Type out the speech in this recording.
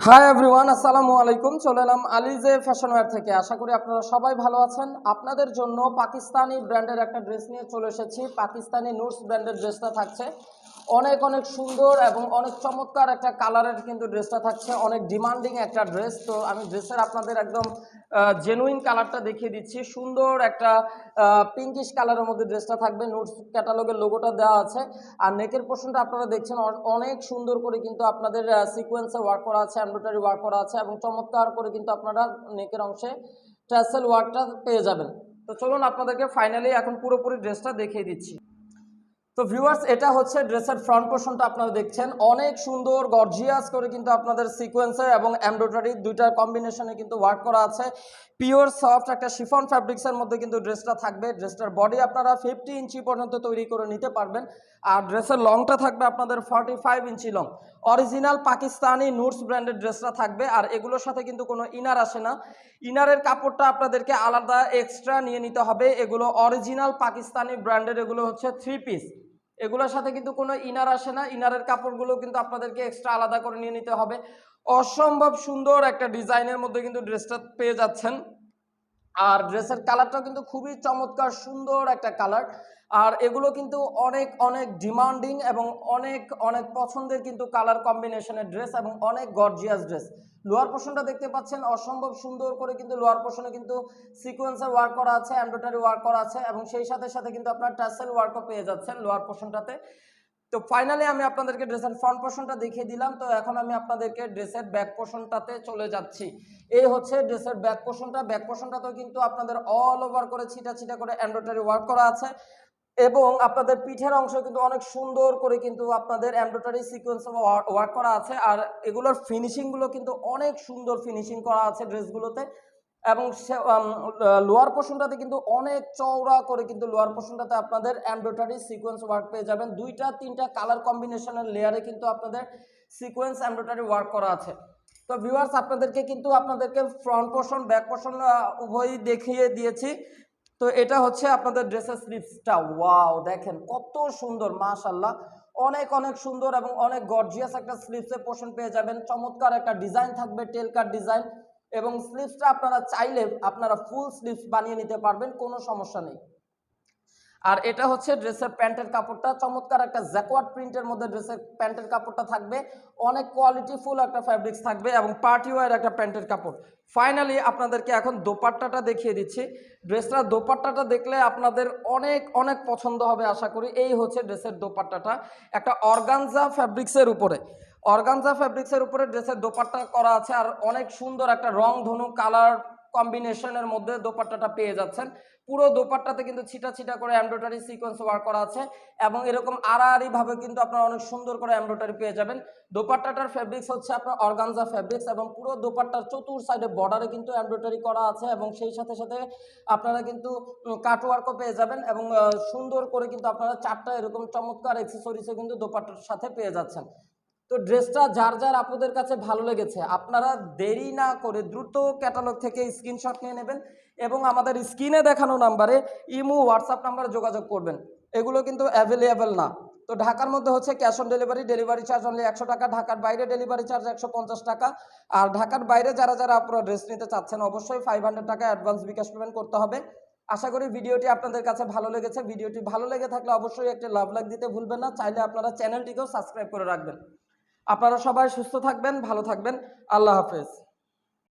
Hi everyone, আসসালামু আলাইকুম। চলে এলাম আলিজে ফ্যাশন ওয়্যার থেকে। আশা করি আপনারা সবাই ভালো আছেন। আপনাদের জন্য পাকিস্তানি ব্র্যান্ডের একটা ড্রেস নিয়ে চলে এসেছি। পাকিস্তানি নুটস ব্র্যান্ডের ড্রেসটা থাকছে অনেক অনেক সুন্দর এবং অনেক চমৎকার একটা কালারের কিন্তু ড্রেসটা থাকছে, অনেক ডিমান্ডিং একটা ড্রেস। তো আমি ড্রেসের আপনাদের একদম জেনুইন কালারটা দেখিয়ে দিচ্ছি। সুন্দর একটা পিঙ্কিশ কালারের মধ্যে ড্রেসটা থাকবে। নুটস ক্যাটালগের লোগোটা দেওয়া আছে। আর নেকের পোর্শনটা আপনারা দেখছেন অনেক সুন্দর করে কিন্তু আপনাদের সিকোয়েন্সে ওয়ার্ক করা আছে, এমব্রয়ডারি ওয়ার্ক করা আছে এবং চমৎকার করে কিন্তু আপনারা নেকের অংশে ট্যাসেল ওয়ার্কটা পেয়ে যাবেন। তো চলুন আপনাদেরকে ফাইনালি এখন পুরোপুরি ড্রেসটা দেখিয়ে দিচ্ছি। তো ভিউয়ার্স, এটা হচ্ছে ড্রেসের ফ্রন্ট পোর্শনটা আপনারা দেখছেন, অনেক সুন্দর গর্জিয়াস করে কিন্তু আপনাদের সিকোয়েন্সের এবং এমব্রয়ডারি দুইটার কম্বিনেশনে কিন্তু ওয়ার্ক করা আছে। পিওর সফট একটা শিফন ফ্যাব্রিক্সের মধ্যে কিন্তু ড্রেসটা থাকবে। ড্রেসটার বডি আপনারা 50 ইঞ্চি পর্যন্ত তৈরি করে নিতে পারবেন। আর ড্রেসের লংটা থাকবে আপনাদের 45 ইঞ্চি লং। অরিজিনাল পাকিস্তানি নুটস ব্র্যান্ডের ড্রেসটা থাকবে। আর এগুলোর সাথে কিন্তু কোনো ইনার আসে না। ইনারের কাপড়টা আপনাদেরকে আলাদা এক্সট্রা নিয়ে নিতে হবে। এগুলো অরিজিনাল পাকিস্তানি ব্র্যান্ডের, এগুলো হচ্ছে 3 পিস। এগুলোর সাথে কিন্তু কোনো ইনার আসে না। ইনারের কাপড়গুলো কিন্তু আপনাদেরকে এক্সট্রা আলাদা করে নিয়ে নিতে হবে। অসম্ভব সুন্দর একটা ডিজাইনের মধ্যে কিন্তু ড্রেসটা পেয়ে যাচ্ছেন। আর ড্রেসের কালারটাও কিন্তু খুবই চমৎকার, সুন্দর একটা কালার। আর এগুলো কিন্তু অনেক অনেক ডিমান্ডিং এবং অনেক অনেক পছন্দের কিন্তু কালার কম্বিনেশনের ড্রেস এবং অনেক গর্জিয়াস ড্রেস। লোয়ার পোর্শনটা দেখতে পাচ্ছেন, অসম্ভব সুন্দর করে কিন্তু লোয়ার পোর্শনে কিন্তু সিকোয়েন্সের ওয়ার্ক করা আছে, এমব্রয়ডারি ওয়ার্ক করা আছে এবং সেই সাথে সাথে কিন্তু আপনার টাসেল ওয়ার্কও পেয়ে যাচ্ছেন লোয়ার পোর্শনটাতে। তো ফাইনালি আমি আপনাদেরকে ড্রেসের ফ্রন্ট পোর্শনটা দেখিয়ে দিলাম। তো এখন আমি আপনাদেরকে ড্রেসের ব্যাক পোর্শনটাতে চলে যাচ্ছি। এই হচ্ছে ড্রেসের ব্যাক পোর্শনটা। ব্যাক পোর্শনটাতেও কিন্তু আপনাদের অল ওভার করে ছিটা ছিটা করে এমব্রয়ডারি ওয়ার্ক করা আছে এবং আপনাদের পিঠের অংশ কিন্তু অনেক সুন্দর করে কিন্তু আপনাদের এমব্রয়ডারি সিকোয়েন্স ওয়ার্ক করা আছে। আর এগুলোর ফিনিশিংগুলো কিন্তু অনেক সুন্দর ফিনিশিং করা আছে ড্রেসগুলোতে। এবং লোয়ার পোর্শনটাতে কিন্তু অনেক চওড়া করে কিন্তু লোয়ার পোর্শনটাতে আপনাদের এমব্রয়ডারি সিকোয়েন্স ওয়ার্ক পেয়ে যাবেন। দুইটা তিনটা কালার কম্বিনেশনের লেয়ারে কিন্তু আপনাদের সিকোয়েন্স এমব্রয়ডারি ওয়ার্ক করা আছে। তো ভিউয়ার্স, আপনাদেরকে ফ্রন্ট পোর্শন ব্যাক পোর্শন উভয়ই দেখিয়ে দিয়েছি। তো এটা হচ্ছে আপনাদের ড্রেসের স্লিভসটা। ওয়াও, দেখেন কত সুন্দর, মাশাআল্লাহ, অনেক অনেক সুন্দর এবং অনেক গর্জিয়াস একটা স্লিভসের পোর্শন পেয়ে যাবেন। চমৎকার একটা ডিজাইন থাকবে, টেল কাট ডিজাইন। এবং স্লিভসটা আপনারা চাইলে আপনারা ফুল স্লিভস বানিয়ে নিতে পারবেন, কোনো সমস্যা নেই। আর এটা হচ্ছে ড্রেসের প্যান্টের কাপড়টা, চমৎকার একটা জ্যাকওয়ার্ড প্রিন্টের মধ্যে ড্রেসের প্যান্টের কাপড়টা থাকবে। অনেক কোয়ালিটিফুল একটা ফ্যাব্রিক্স থাকবে এবং পার্টি ওয়্যার একটা প্যান্টের কাপড়। ফাইনালি আপনাদেরকে এখন দোপাট্টাটা দেখিয়ে দিচ্ছি। ড্রেসটার দোপাট্টাটা দেখলে আপনাদের অনেক অনেক পছন্দ হবে আশা করি। এই হচ্ছে ড্রেসের দোপাট্টাটা, একটা অর্গানজা ফ্যাব্রিক্সের উপরে। অর্গানজা ফ্যাব্রিক্সের উপরে ড্রেসের দোপাট্টা করা আছে। আর অনেক সুন্দর একটা রং ধনু কালার কম্বিনেশনের মধ্যে দোপাট্টাটা পেয়ে যাচ্ছেন। পুরো দোপাট্টাতে কিন্তু ছিটা ছিটা করে এমব্রয়ডারি সিকোয়েন্স ওয়ার্ক করা আছে এবং এরকম আড়াআড়ি ভাবে কিন্তু আপনারা অনেক সুন্দর করে এমব্রয়ডারি পেয়ে যাবেন। দোপাট্টাটার ফেব্রিক্স হচ্ছে আপনার অর্গানজা ফেব্রিক্স এবং পুরো দোপাট্টার চতুর সাইডে বর্ডারে কিন্তু এমব্রয়ডারি করা আছে এবং সেই সাথে সাথে আপনারা কিন্তু কাটওয়ার্কও পেয়ে যাবেন এবং সুন্দর করে কিন্তু আপনারা চারটা এরকম চমৎকার অ্যাক্সেসরিজও কিন্তু দোপাট্টার সাথে পেয়ে যাচ্ছেন। তো ড্রেসটা যার যার আপনাদের কাছে ভালো লেগেছে আপনারা দেরি না করে দ্রুত ক্যাটালগ থেকে স্ক্রিনশট নিয়ে নেবেন এবং আমাদের স্ক্রিনে দেখানো নাম্বারে ইমো হোয়াটসঅ্যাপ নাম্বারে যোগাযোগ করবেন। এগুলো কিন্তু অ্যাভেলেবেল না। তো ঢাকার মধ্যে হচ্ছে cash on delivery, delivery charge only 100 টাকা। ঢাকার বাইরে ডেলিভারি চার্জ 150 টাকা। আর ঢাকার বাইরে যারা যারা আপনারা ড্রেস নিতে চাচ্ছেন অবশ্যই 500 টাকা অ্যাডভান্স বিকাশ পেমেন্ট করতে হবে। আশা করি ভিডিওটি আপনাদের কাছে ভালো লেগেছে। ভিডিওটি ভালো লেগে থাকলে অবশ্যই একটা লাভ লাইক দিতে ভুলবেন না। চাইলে আপনারা চ্যানেলটিকেও সাবস্ক্রাইব করে রাখবেন। আপনারা সবাই সুস্থ থাকবেন, ভালো থাকবেন। আল্লাহ হাফেজ।